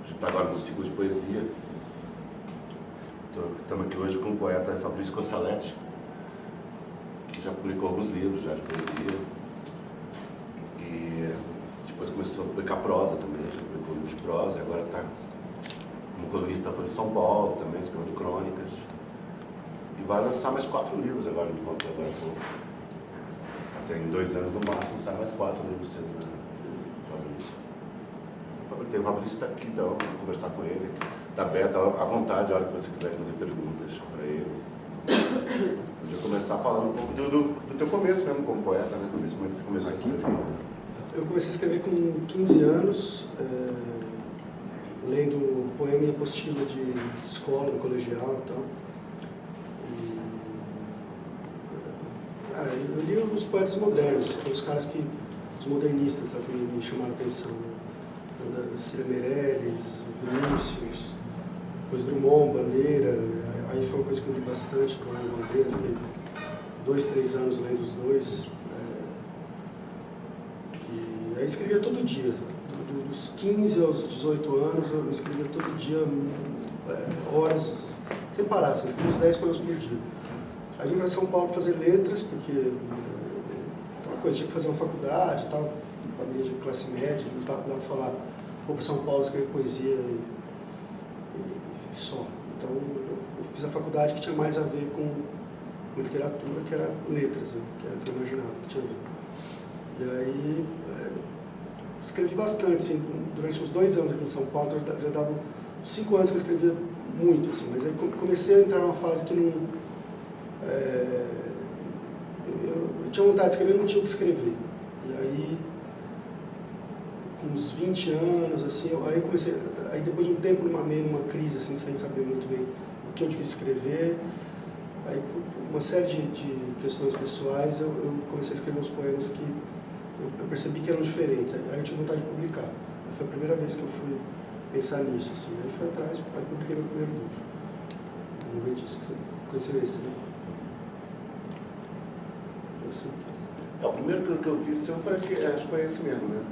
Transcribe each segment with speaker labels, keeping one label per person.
Speaker 1: gente está agora no ciclo de poesia. Estamos aqui hoje com o poeta Fabrício Cossaletti, que já publicou alguns livros já de poesia. E depois começou a publicar prosa também, já publicou livros de prosa, e agora está como colunista da Folha de São Paulo também, escrevendo crônicas. E vai lançar mais 4 livros agora, enquanto agora até em 2 anos no máximo, sai mais 4 livros seus, né, Fabrício? O Fabrício está aqui, então, vamos conversar com ele. Está aberto à vontade, a hora que você quiser fazer perguntas para ele. Podia começar falando um pouco do teu começo mesmo como poeta, né, Fabrício? Como é que você começou a escrever?
Speaker 2: Eu comecei a escrever com 15 anos, lendo poema e apostila de escola, no colegial e tal. Eu li os poetas modernos, os caras que, os modernistas, sabe, que me chamaram a atenção. Cira Meirelles, Vinícius, depois Drummond, Bandeira. Aí foi uma coisa que eu li bastante, Drummond e Bandeira. Fiquei 2, 3 anos lendo os dois. E aí escrevia todo dia. Dos 15 aos 18 anos, eu escrevia todo dia, horas, sem parar, assim, escrevia uns 10 poemas por dia. Aí vim para São Paulo fazer letras, porque aquela coisa, tinha que fazer uma faculdade e tal, família de classe média, não dava para falar, vou para São Paulo escrever poesia e só. Então eu fiz a faculdade que tinha mais a ver com literatura, que era letras, né, que era o que eu imaginava que tinha a ver. E aí escrevi bastante, assim, durante uns 2 anos aqui em São Paulo, já dava uns 5 anos que eu escrevia muito, assim, mas aí comecei a entrar numa fase que não... eu tinha vontade de escrever, não tinha o que escrever. E aí, com uns 20 anos, assim, aí comecei, aí depois de um tempo meio numa crise, assim, sem saber muito bem o que eu devia escrever, aí por uma série de questões pessoais, eu comecei a escrever uns poemas que eu percebi que eram diferentes, aí eu tive vontade de publicar. Aí foi a primeira vez que eu fui pensar nisso, assim, aí fui atrás, aí publiquei meu primeiro livro. Vamos ver disso que você conheceu esse, né?
Speaker 1: O primeiro que eu vi seu foi, acho que foi esse mesmo, né?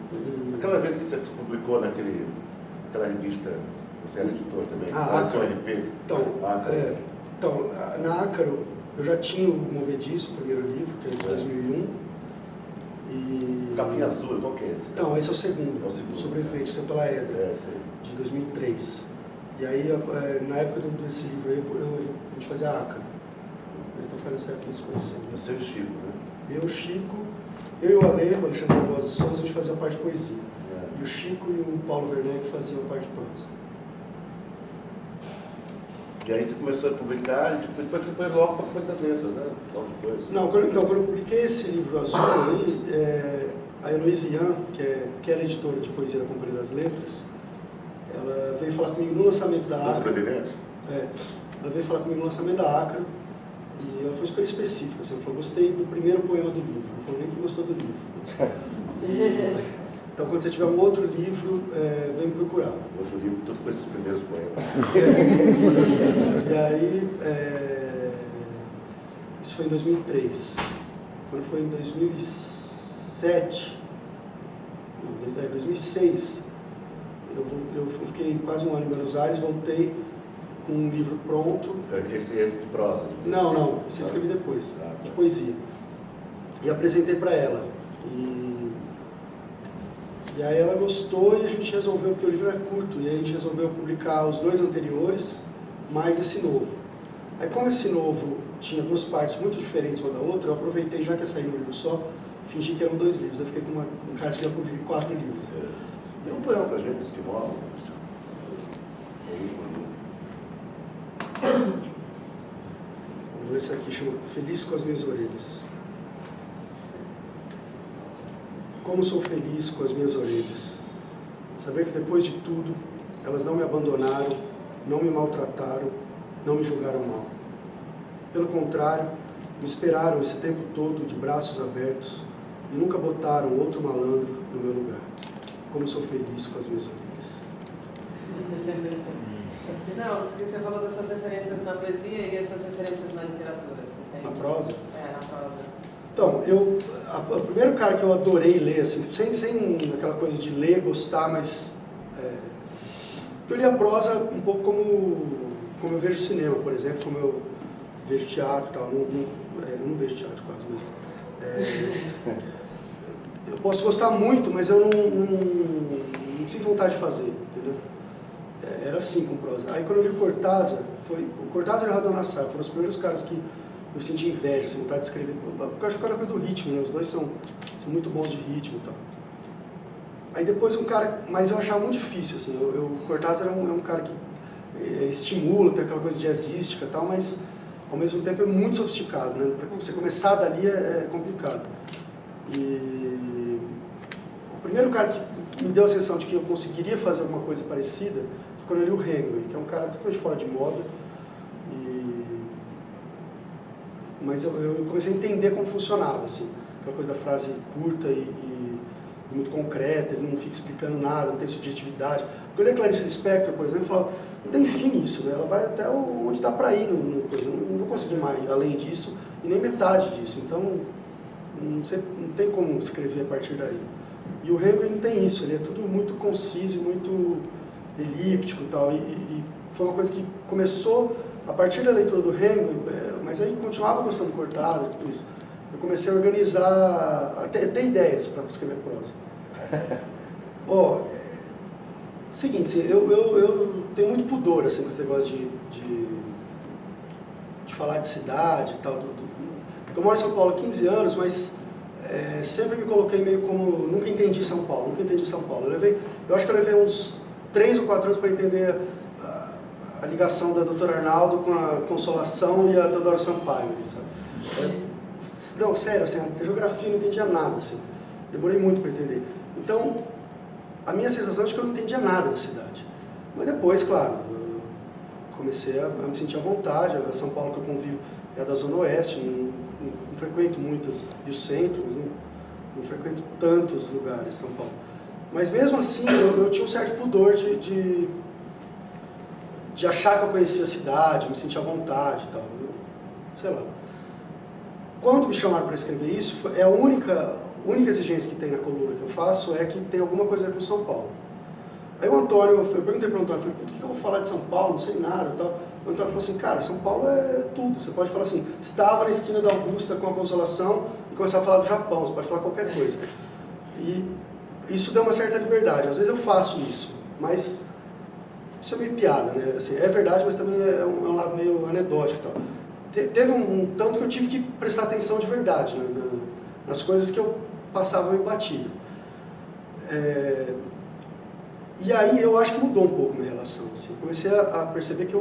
Speaker 1: Aquela vez que você publicou naquela revista, você era editor também, seu LP.
Speaker 2: Então, na Ácaro, eu já tinha o Movediço, o primeiro livro, que é de 2001. E...
Speaker 1: Capinha Azul, qual que é esse?
Speaker 2: Então, esse é o segundo,
Speaker 1: segundo,
Speaker 2: Sobrevivente, Santa Laedra, de 2003. E aí, na época desse livro aí, a gente fazia a Ácaro. Então foi nessa época que a gente se conheceu.
Speaker 1: Você e o Chico, né?
Speaker 2: Eu, o Chico, eu e o Ale, o Alexandre Barbosa Souza, a gente fazia a parte de poesia. E o Chico e o Paulo Werneck faziam a parte de prosa.
Speaker 1: E aí você começou a publicar, e depois você foi logo para Quantas Letras, né? Logo depois.
Speaker 2: Não, quando eu publiquei esse livro azul aí, a Heloísa Ian, que era editora de poesia da Companhia das Letras, ela veio falar comigo no lançamento da Ácaro. Ela veio falar comigo no lançamento da Ácaro. E ela foi super específica, assim, ela falou, gostei do primeiro poema do livro, não falou nem que gostou do livro. Então, quando você tiver um outro livro, vem me procurar.
Speaker 1: Outro livro, tudo com esses primeiros poemas.
Speaker 2: E aí, isso foi em 2003. Quando foi em 2007, 2006, eu fiquei quase um ano em Buenos Aires, voltei com um livro pronto.
Speaker 1: Esse de prosa?
Speaker 2: Não, esse eu escrevi depois, de poesia. E apresentei para ela. E aí ela gostou e a gente resolveu, porque o livro é curto, e aí a gente resolveu publicar os 2 anteriores, mais esse novo. Aí como esse novo tinha 2 partes muito diferentes uma da outra, eu aproveitei, já que ia sair no livro só, fingi que eram 2 livros. Eu fiquei com um cara que ia publicar 4 livros.
Speaker 1: Tem um poema pra gente, Esquimó, o último livro.
Speaker 2: Vamos ver esse aqui, chama Feliz com as Minhas Orelhas. Como sou feliz com as minhas orelhas. Saber que depois de tudo, elas não me abandonaram, não me maltrataram, não me julgaram mal. Pelo contrário, me esperaram esse tempo todo de braços abertos e nunca botaram outro malandro no meu lugar. Como sou feliz com as minhas orelhas.
Speaker 3: Não, você falou dessas referências na poesia e essas referências na literatura. Você tem...
Speaker 2: Na prosa?
Speaker 3: Na prosa.
Speaker 2: Então, o primeiro cara que eu adorei ler, assim, sem aquela coisa de ler, gostar, mas Eu li a prosa um pouco como eu vejo cinema, por exemplo, como eu vejo teatro e tal. Eu não vejo teatro quase, mas... eu posso gostar muito, mas eu não sinto vontade de fazer, entendeu? Era assim com prosa. Aí quando eu li Cortázar, o Cortázar e o Radonassar foram os primeiros caras que eu senti inveja, assim, vontade de escrever. Porque eu acho que era coisa do ritmo, né? Os dois são muito bons de ritmo e tal. Aí depois mas eu achava muito difícil, assim, o Cortázar é um cara que estimula, tem aquela coisa jazzística e tal, mas ao mesmo tempo é muito sofisticado, né? Para você começar dali é complicado. E o primeiro cara que me deu a sensação de que eu conseguiria fazer alguma coisa parecida foi quando eu li o Hemingway, que é um cara totalmente fora de moda. Mas eu comecei a entender como funcionava, assim, aquela coisa da frase curta e muito concreta, ele não fica explicando nada, não tem subjetividade. Porque eu li a Clarice Lispector, por exemplo, e falava, não tem fim isso, né? Ela vai até onde dá para ir no coisa, não vou conseguir mais além disso e nem metade disso, então não tem como escrever a partir daí. E o Hemingway não tem isso, ele é tudo muito conciso, muito elíptico e tal, e foi uma coisa que começou a partir da leitura do Hemingway, mas aí continuava gostando do Cortázar e tudo isso. Eu comecei a organizar, a ter ideias para escrever prosa. Seguinte, eu tenho muito pudor assim, com esse negócio de falar de cidade e tal. Eu moro em São Paulo há 15 anos, mas sempre me coloquei meio como... Nunca entendi São Paulo. Eu acho que eu levei uns 3 ou 4 anos para entender a ligação da doutora Arnaldo com a Consolação e a Teodoro Sampaio, sabe? Não, sério, assim, a geografia eu não entendia nada, assim. Demorei muito para entender. Então, a minha sensação é de que eu não entendia nada da cidade. Mas depois, claro, eu comecei a me sentir à vontade. A São Paulo que eu convivo é a da Zona Oeste, não frequento muitos, e o centro, mas não frequento tantos lugares de São Paulo. Mas mesmo assim, eu tinha um certo pudor de achar que eu conhecia a cidade, me sentia à vontade e tal. Sei lá. Quando me chamaram para escrever isso, a única exigência que tem na coluna que eu faço é que tem alguma coisa a ver com São Paulo. Aí o Antônio, eu perguntei para o Antônio, falei, por que eu vou falar de São Paulo? Não sei nada e tal. O Antônio falou assim, cara, São Paulo é tudo. Você pode falar assim, estava na esquina da Augusta com a Consolação e começar a falar do Japão, você pode falar qualquer coisa. E isso deu uma certa liberdade. Às vezes eu faço isso, mas isso é meio piada, né? Assim, é verdade, mas também é um lado meio anedótico e tal. Teve um tanto que eu tive que prestar atenção de verdade, né, nas coisas que eu passava meio batido. E aí eu acho que mudou um pouco a minha relação. Assim. Eu comecei a perceber que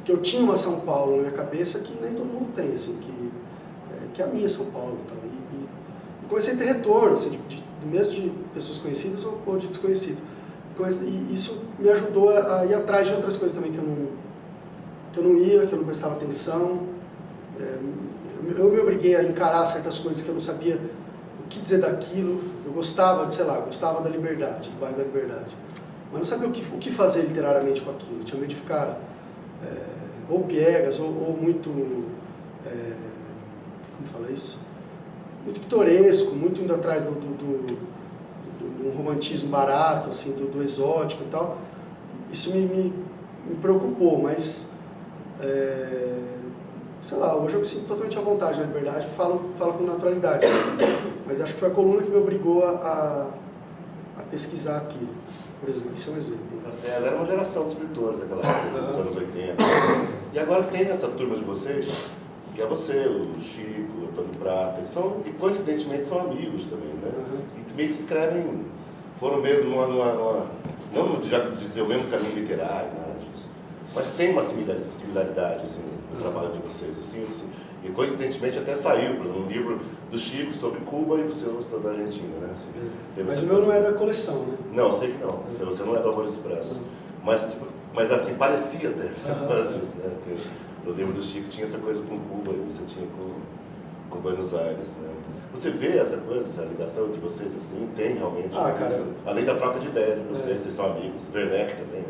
Speaker 2: eu tinha uma São Paulo na minha cabeça que nem todo mundo tem, assim, que é a minha São Paulo. Tal. E comecei a ter retorno, assim, mesmo de pessoas conhecidas ou de desconhecidas. E isso me ajudou a ir atrás de outras coisas também que eu não ia, que eu não prestava atenção. Eu me obriguei a encarar certas coisas que eu não sabia o que dizer daquilo. Eu gostava da Liberdade, do bairro da Liberdade. Mas não sabia o que fazer literariamente com aquilo. Eu tinha medo de ficar ou piegas, ou muito... como fala isso? Muito pitoresco, muito indo atrás do um romantismo barato, assim, do exótico e tal. Isso me preocupou, mas... sei lá, hoje eu me sinto totalmente à vontade na Liberdade, falo com naturalidade. Mas acho que foi a coluna que me obrigou a pesquisar aquilo, por exemplo. Isso é um exemplo.
Speaker 1: Você era uma geração de escritores daquela época, dos anos 80. E agora tem essa turma de vocês, que é você, o Chico, o Antônio Prata, e coincidentemente são amigos também, né? E meio que escrevem, foram mesmo não já dizer o mesmo caminho literário, nada disso. Mas tem uma similaridade assim, no trabalho de vocês, assim, e coincidentemente até saiu, por exemplo, um livro do Chico sobre Cuba e o seu sobre a Argentina, né? Assim,
Speaker 2: mas o meu não é da coleção, né?
Speaker 1: Não, sei que não, você não é do Amor Expresso. Mas assim, parecia até, disso, né? Porque o livro do Chico tinha essa coisa com Cuba e você tinha com Buenos Aires, né? Você vê essa coisa, essa ligação entre vocês, assim, tem realmente,
Speaker 2: cara,
Speaker 1: além da troca de ideias de vocês são amigos, Werneck também, né?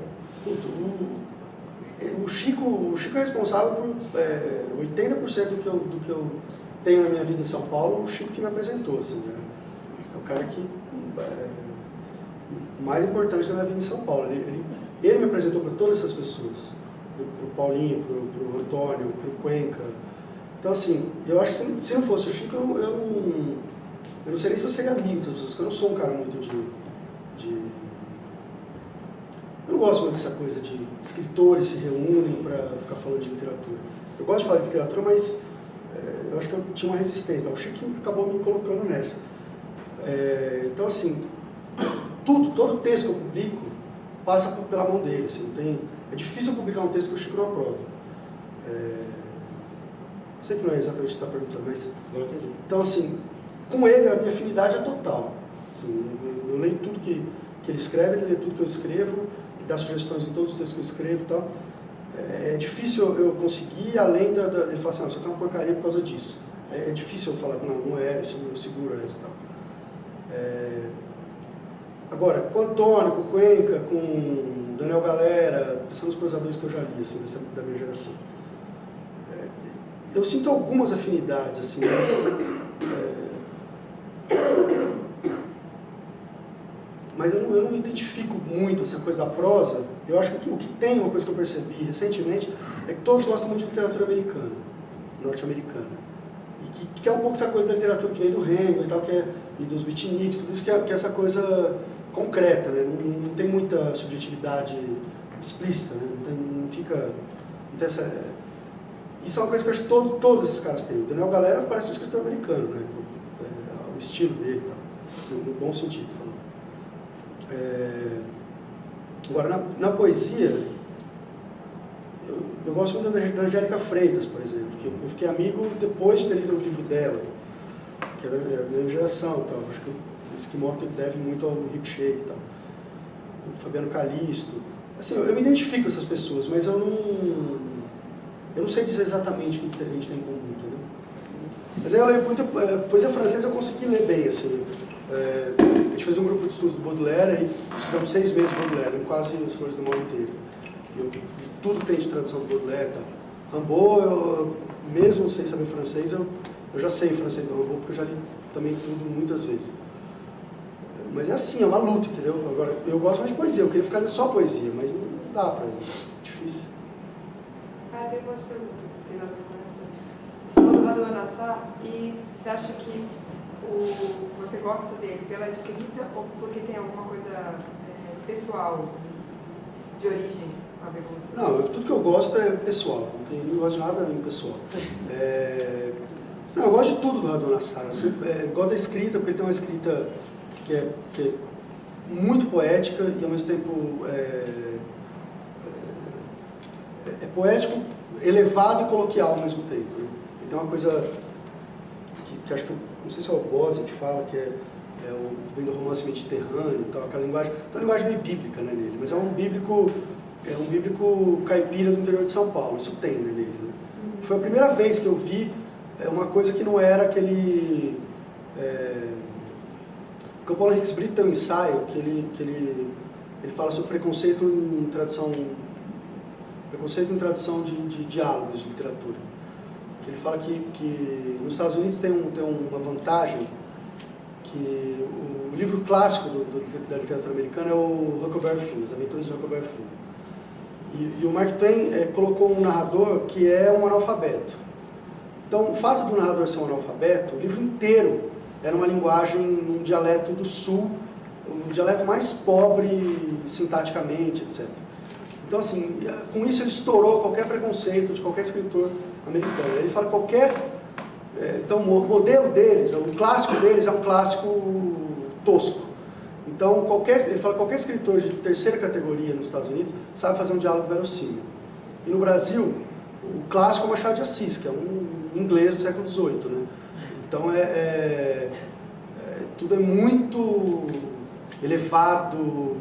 Speaker 2: O Chico é responsável por 80% do que eu tenho na minha vida em São Paulo, o Chico que me apresentou, assim, né? É o cara que mais importante da minha vida em São Paulo. Ele me apresentou para todas essas pessoas, para o Paulinho, para o Antônio, para o Cuenca. Então, assim, eu acho que se não fosse o Chico, eu não sei nem se eu seria amigo dessas pessoas, porque eu não sou um cara muito eu não gosto muito dessa coisa de escritores se reúnem para ficar falando de literatura. Eu gosto de falar de literatura, mas eu acho que eu tinha uma resistência. O Chico acabou me colocando nessa. Então, assim, todo texto que eu publico passa pela mão dele. Assim, é difícil publicar um texto que o Chico não aprova. Sei que não é exatamente o que você está perguntando, mas... Então, assim, com ele a minha afinidade é total. Assim, eu leio tudo que ele escreve, ele lê tudo que eu escrevo, ele dá sugestões em todos os textos que eu escrevo e tal. É difícil eu conseguir, além ele falar assim, isso aqui é uma porcaria por causa disso. É difícil eu falar, não é, eu seguro essa e tal. Agora, com o Antônio, com o Cuenca, com o Daniel Galera, são os prosadores que eu já li, assim, da minha geração. Eu sinto algumas afinidades, assim, mas eu não me identifico muito essa coisa da prosa. Eu acho que o que tem, uma coisa que eu percebi recentemente, é que todos gostam muito de literatura americana, norte-americana. E que é um pouco essa coisa da literatura que vem do Hemingway e tal, e dos beatniks, tudo isso que é essa coisa concreta, né? Não tem muita subjetividade explícita, né? Não tem essa... Isso é uma coisa que eu acho que todos esses caras têm. O Daniel Galera parece um escritor americano, né? O estilo dele, tá? No bom sentido. Agora, na poesia, eu gosto muito da Angélica Freitas, por exemplo, que eu fiquei amigo depois de ter lido o livro dela, que é da minha geração. Tal. Acho que o Esquimó deve muito ao Milkshake e tal. O Fabiano Calisto. Assim, eu me identifico com essas pessoas, mas eu não sei dizer exatamente o que a gente tem em comum, entendeu? Mas aí eu leio muita poesia francesa, eu consegui ler bem, assim. A gente fez um grupo de estudos do Baudelaire e estudamos 6 meses do Baudelaire, quase as Flores do Mal inteiro. Tudo que tem de tradução do Baudelaire e tal. Rimbaud, mesmo sem saber francês, eu já sei francês do Rimbaud, porque eu já li também tudo muitas vezes. Mas é assim, é uma luta, entendeu? Agora, eu gosto mais de poesia, eu queria ficar lendo só poesia, mas não dá pra mim, é difícil.
Speaker 3: Tem uma pergunta, tem nada a ver com essa coisa. Você falou do Raduan Assar e você acha que você gosta dele pela escrita ou porque tem alguma coisa pessoal, de origem, a ver com você?
Speaker 2: Não, tudo que eu gosto é pessoal, não gosto de nada pessoal. Não, eu gosto de tudo do Raduan Assar. Eu gosto da escrita, porque ele tem uma escrita que é muito poética e ao mesmo tempo é poético, elevado e coloquial ao mesmo tempo. Né? Então é uma coisa que acho que, não sei se é o Bose que fala, que vem do romance mediterrâneo e tal, aquela linguagem, tem uma linguagem meio bíblica, né, nele, mas é um bíblico caipira do interior de São Paulo, isso tem, né, nele. Né? Foi a primeira vez que eu vi uma coisa que não era aquele... Porque o Paulo Henriques Brito tem um ensaio que ele fala sobre preconceito em tradução de diálogos de literatura. Que ele fala que nos Estados Unidos tem uma vantagem, que o livro clássico da literatura americana é o Huckleberry Finn, As Aventuras de Huckleberry Finn. E o Mark Twain colocou um narrador que é um analfabeto. Então, o fato do narrador ser um analfabeto, o livro inteiro era uma linguagem, um dialeto do sul, um dialeto mais pobre sintaticamente, etc. Então, assim, com isso ele estourou qualquer preconceito de qualquer escritor americano. Ele fala então, o modelo deles, o clássico deles é um clássico tosco. Então, ele fala que qualquer escritor de terceira categoria nos Estados Unidos sabe fazer um diálogo verossímil. E no Brasil, o clássico é o Machado de Assis, que é um inglês do século XVIII, né? Então, tudo é muito elevado,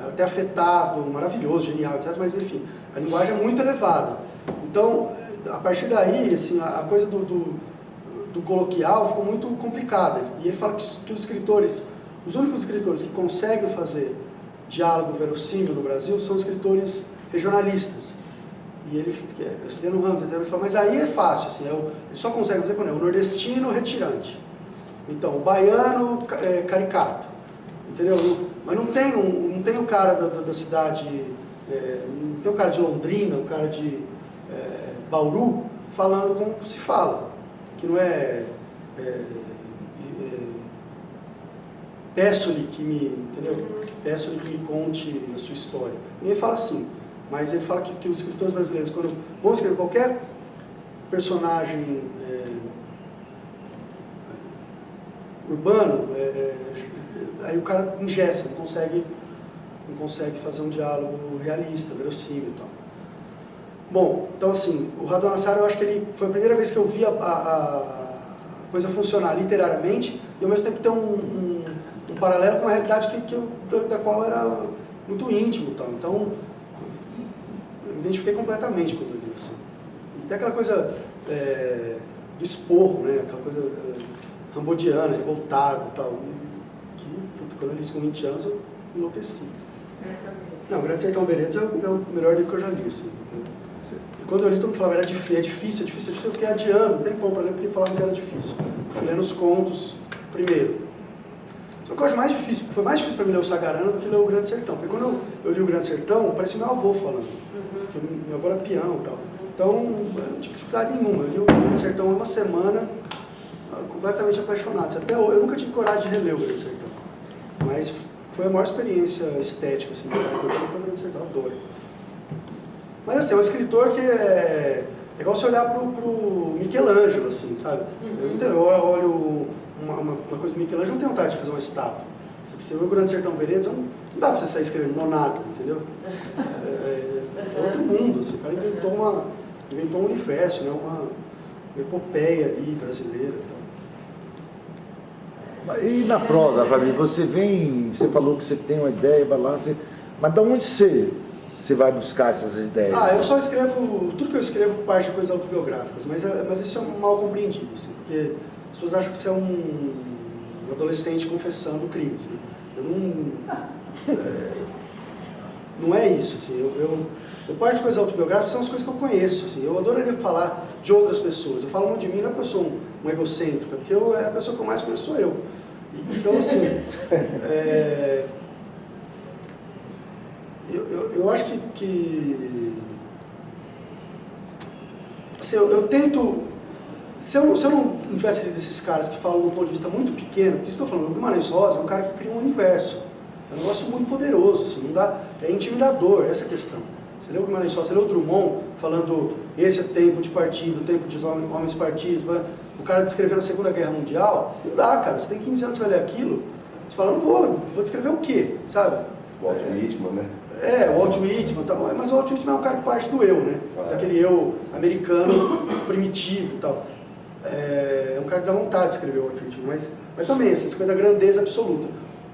Speaker 2: até afetado, maravilhoso, genial, etc. Mas, enfim, a linguagem é muito elevada. Então, a partir daí, assim, a coisa do coloquial ficou muito complicada. E ele fala que os únicos escritores que conseguem fazer diálogo verossímil no Brasil são escritores regionalistas. E ele, Graciliano Ramos, ele fala, mas aí é fácil, assim, ele só consegue fazer quando o nordestino retirante. Então, o baiano caricato, entendeu? Mas não tem um cara da cidade, não tem um cara de Londrina, um cara de Bauru, falando como se fala. Que não peço-lhe que me conte a sua história. Ninguém fala assim, mas ele fala que os escritores brasileiros, quando vão escrever qualquer personagem urbano, aí o cara engessa, não consegue fazer um diálogo realista, verossímil e tal. Bom, então assim, o Radonassar, eu acho que ele foi a primeira vez que eu vi a coisa funcionar literariamente e ao mesmo tempo ter um paralelo com uma realidade da qual era muito íntimo. Então, eu me identifiquei completamente quando eu li. Assim. E tem aquela coisa do esporro, né? Aquela coisa rambodiana, revoltada e tal. Quando eu li isso com 20 anos, eu enlouqueci. Não, O Grande Sertão Veredas é o melhor livro que eu já li. Assim. E quando eu li, todo mundo falava, é difícil. Eu fiquei adiando um tempão para ler, porque falavam que era difícil. Eu fui lendo os contos primeiro. Só que eu acho mais difícil, foi mais difícil para mim ler o Sagarana do que ler o Grande Sertão. Porque quando eu li o Grande Sertão, parecia meu avô falando. Porque meu avô era peão e tal. Então, eu não tive dificuldade nenhuma. Eu li o Grande Sertão em uma semana, completamente apaixonado. Até eu nunca tive coragem de reler o Grande Sertão. Mas foi a maior experiência estética assim, que eu tive, foi o Grande Sertão, eu adoro. Mas assim, é um escritor que é igual você olhar pro Michelangelo, assim, sabe? Eu olho uma coisa do Michelangelo, não tenho vontade de fazer uma estátua. Se você vê o Grande Sertão Veredas, não dá pra você sair escrevendo nada, entendeu? É outro mundo, assim, o cara inventou um universo, né? Uma epopeia ali brasileira e tal.
Speaker 4: E na prosa, Fabinho, você falou que você tem uma ideia, vai lá, mas de onde você vai buscar essas ideias?
Speaker 2: Eu só escrevo, tudo que eu escrevo parte de coisas autobiográficas, mas isso é mal compreendido, assim, porque as pessoas acham que você é um adolescente confessando crimes, né? Não é isso, assim, eu parte de coisas autobiográficas são as coisas que eu conheço, assim, eu adoraria falar de outras pessoas, eu falo muito de mim, não é porque eu sou um egocêntrico, é porque a pessoa que eu mais conheço sou eu. Então, assim, eu acho que assim, eu tento, se eu não tivesse lido esses caras que falam de um ponto de vista muito pequeno, porque estou falando, o Guimarães Rosa é um cara que cria um universo, é um negócio muito poderoso, assim, não dá, é intimidador, essa é a questão. Você leu o Guimarães Rosa, você leu o Drummond falando, esse é tempo de partido, tempo de homens partidos, o cara descrevendo a Segunda Guerra Mundial, não dá, cara, você tem 15 anos, você vai ler aquilo, você fala, não vou descrever o quê, sabe?
Speaker 1: O Walt Whitman, né?
Speaker 2: O Walt Whitman, mas o Walt Whitman é um cara que parte do eu, né? Daquele eu americano primitivo e tal. É um cara que dá vontade de escrever o Walt Whitman, mas também, essa coisa da grandeza absoluta.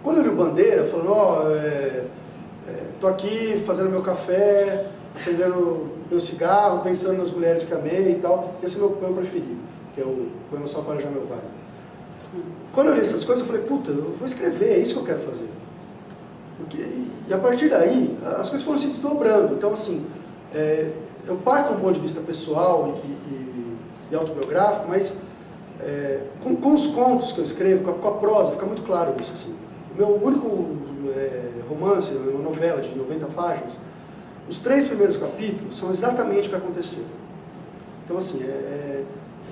Speaker 2: Quando eu li o Bandeira, falando, tô aqui fazendo meu café, acendendo meu cigarro, pensando nas mulheres que amei e tal, esse é meu poema preferido, que é o poema Só para Já Meu Vale. Quando eu li essas coisas, eu falei, puta, eu vou escrever, é isso que eu quero fazer. E a partir daí, as coisas foram se desdobrando. Então, assim, eu parto de um ponto de vista pessoal e autobiográfico, mas com os contos que eu escrevo, com a prosa, fica muito claro isso. Assim. O meu único romance, uma novela de 90 páginas, os 3 primeiros capítulos são exatamente o que aconteceu. Então, assim, é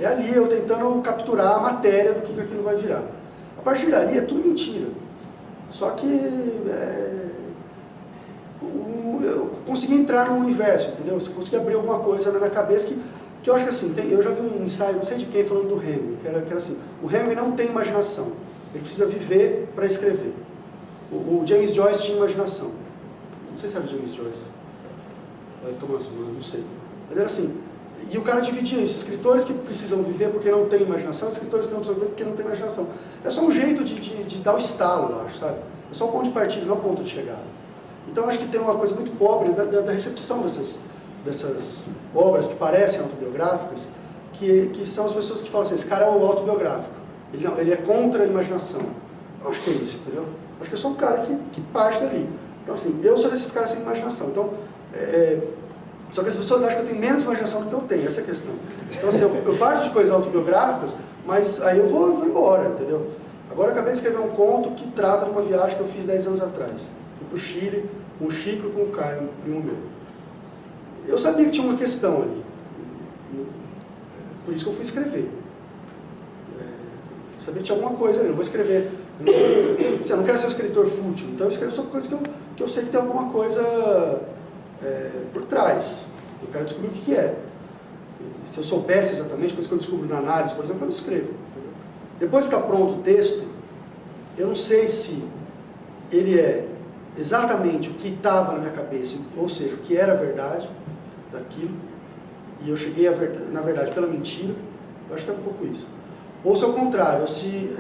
Speaker 2: ali eu tentando capturar a matéria do que aquilo vai virar. A partir dali é tudo mentira. Só que eu consegui entrar no universo, entendeu? Eu consegui abrir alguma coisa na minha cabeça que eu acho que assim, eu já vi um ensaio, não sei de quem, falando do Hemingway, que era assim, o Hemingway não tem imaginação, ele precisa viver para escrever. O James Joyce tinha imaginação. Não sei se era o James Joyce. Thomas Mann, não sei. Mas era assim, e o cara dividia isso, escritores que precisam viver porque não têm imaginação, escritores que não precisam viver porque não têm imaginação. É só um jeito de dar o estalo, eu acho, sabe? É só um ponto de partida, não um ponto de chegada. Então eu acho que tem uma coisa muito pobre da recepção dessas obras que parecem autobiográficas, que são as pessoas que falam assim, esse cara é o autobiográfico, ele é contra a imaginação. Eu acho que é isso, entendeu? Eu acho que é só um cara que parte dali. Então assim, eu sou desses caras sem imaginação. Então, só que as pessoas acham que eu tenho menos imaginação do que eu tenho, essa é a questão. Então assim, eu parto de coisas autobiográficas, mas aí eu vou embora, entendeu? Agora eu acabei de escrever um conto que trata de uma viagem que eu fiz 10 anos atrás. Fui para o Chile, com o Chico e com o Caio, um primo meu. Eu sabia que tinha uma questão ali. Por isso que eu fui escrever. Eu sabia que tinha alguma coisa ali, não vou escrever. Eu não quero ser um escritor fútil, então eu escrevo sobre coisas que eu sei que tem alguma coisa por trás. Eu quero descobrir o que é. Se eu soubesse exatamente, coisas que eu descubro na análise, por exemplo, eu não escrevo. Depois que está pronto o texto, eu não sei se ele é exatamente o que estava na minha cabeça, ou seja, o que era a verdade daquilo, e eu cheguei na verdade pela mentira. Eu acho que é um pouco isso. Ou se é o contrário, se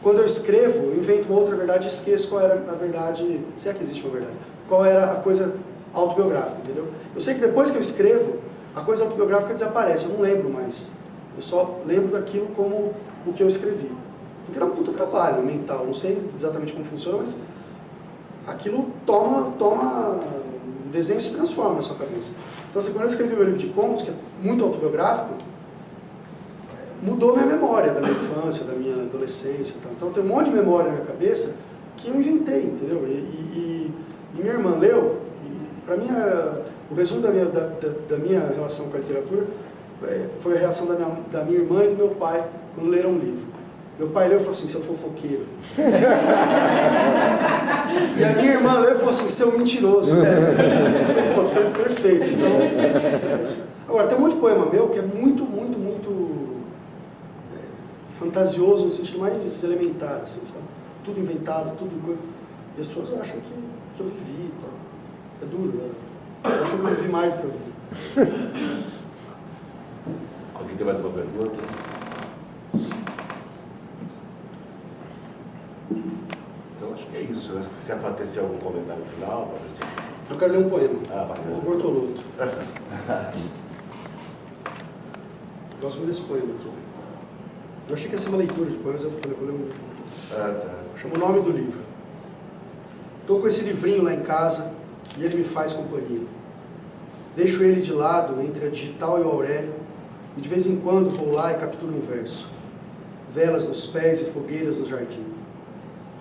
Speaker 2: quando eu escrevo, eu invento uma outra verdade e esqueço qual era a verdade, se é que existe uma verdade, qual era a coisa autobiográfica, entendeu? Eu sei que depois que eu escrevo, a coisa autobiográfica desaparece, eu não lembro mais. Eu só lembro daquilo como o que eu escrevi. Porque era um puta trabalho mental, não sei exatamente como funciona, mas aquilo toma o desenho se transforma na sua cabeça. Então, assim, quando eu escrevi meu livro de contos, que é muito autobiográfico, mudou minha memória da minha infância, da minha adolescência e tal. Então, tem um monte de memória na minha cabeça que eu inventei, entendeu? E minha irmã leu, e para mim, o resumo da minha relação com a literatura foi a reação da minha irmã e do meu pai quando leram um livro. Meu pai leu e falou assim, seu fofoqueiro. E a minha irmã leu e falou assim, seu mentiroso. Foi perfeito. Então, agora, tem um monte de poema meu que é muito fantasioso no sentido mais elementar, assim, sabe? Tudo inventado, tudo coisa. E as pessoas acham que eu vivi e tal. É duro, né? Acham que eu vivi mais do que eu vivi.
Speaker 1: Alguém tem mais uma pergunta? Então acho que é isso. Você quer fazer algum comentário final, Fabrício?
Speaker 2: Eu quero ler um poema.
Speaker 1: Bacana.
Speaker 2: Do Bortolotto. Gosto muito desse poema aqui. Eu achei que ia ser uma leitura de poemas, eu falei, vou ler um livro.
Speaker 1: Tá.
Speaker 2: Chama o nome do livro. Estou com esse livrinho lá em casa e ele me faz companhia. Deixo ele de lado entre a digital e o Aurélio e de vez em quando vou lá e capturo um verso. Velas nos pés e fogueiras no jardim.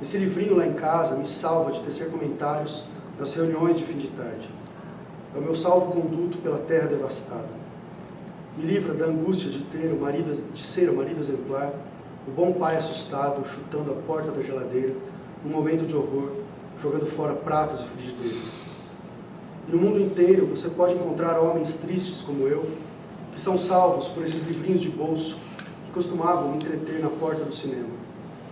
Speaker 2: Esse livrinho lá em casa me salva de tecer comentários nas reuniões de fim de tarde. É o meu salvo-conduto pela terra devastada. Me livra da angústia de ser o marido exemplar, o bom pai assustado, chutando a porta da geladeira, num momento de horror, jogando fora pratos e frigideiras. E no mundo inteiro você pode encontrar homens tristes como eu, que são salvos por esses livrinhos de bolso que costumavam me entreter na porta do cinema,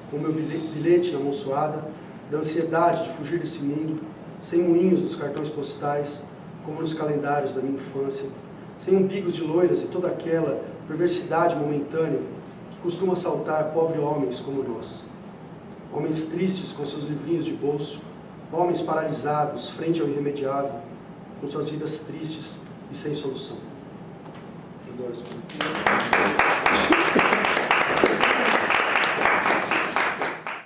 Speaker 2: com meu bilhete na amonçoada, da ansiedade de fugir desse mundo, sem moinhos nos cartões postais, como nos calendários da minha infância, sem umbigos de loiras e toda aquela perversidade momentânea que costuma assaltar pobres homens como nós. Homens tristes com seus livrinhos de bolso, homens paralisados frente ao irremediável, com suas vidas tristes e sem solução. Adoro esse poema.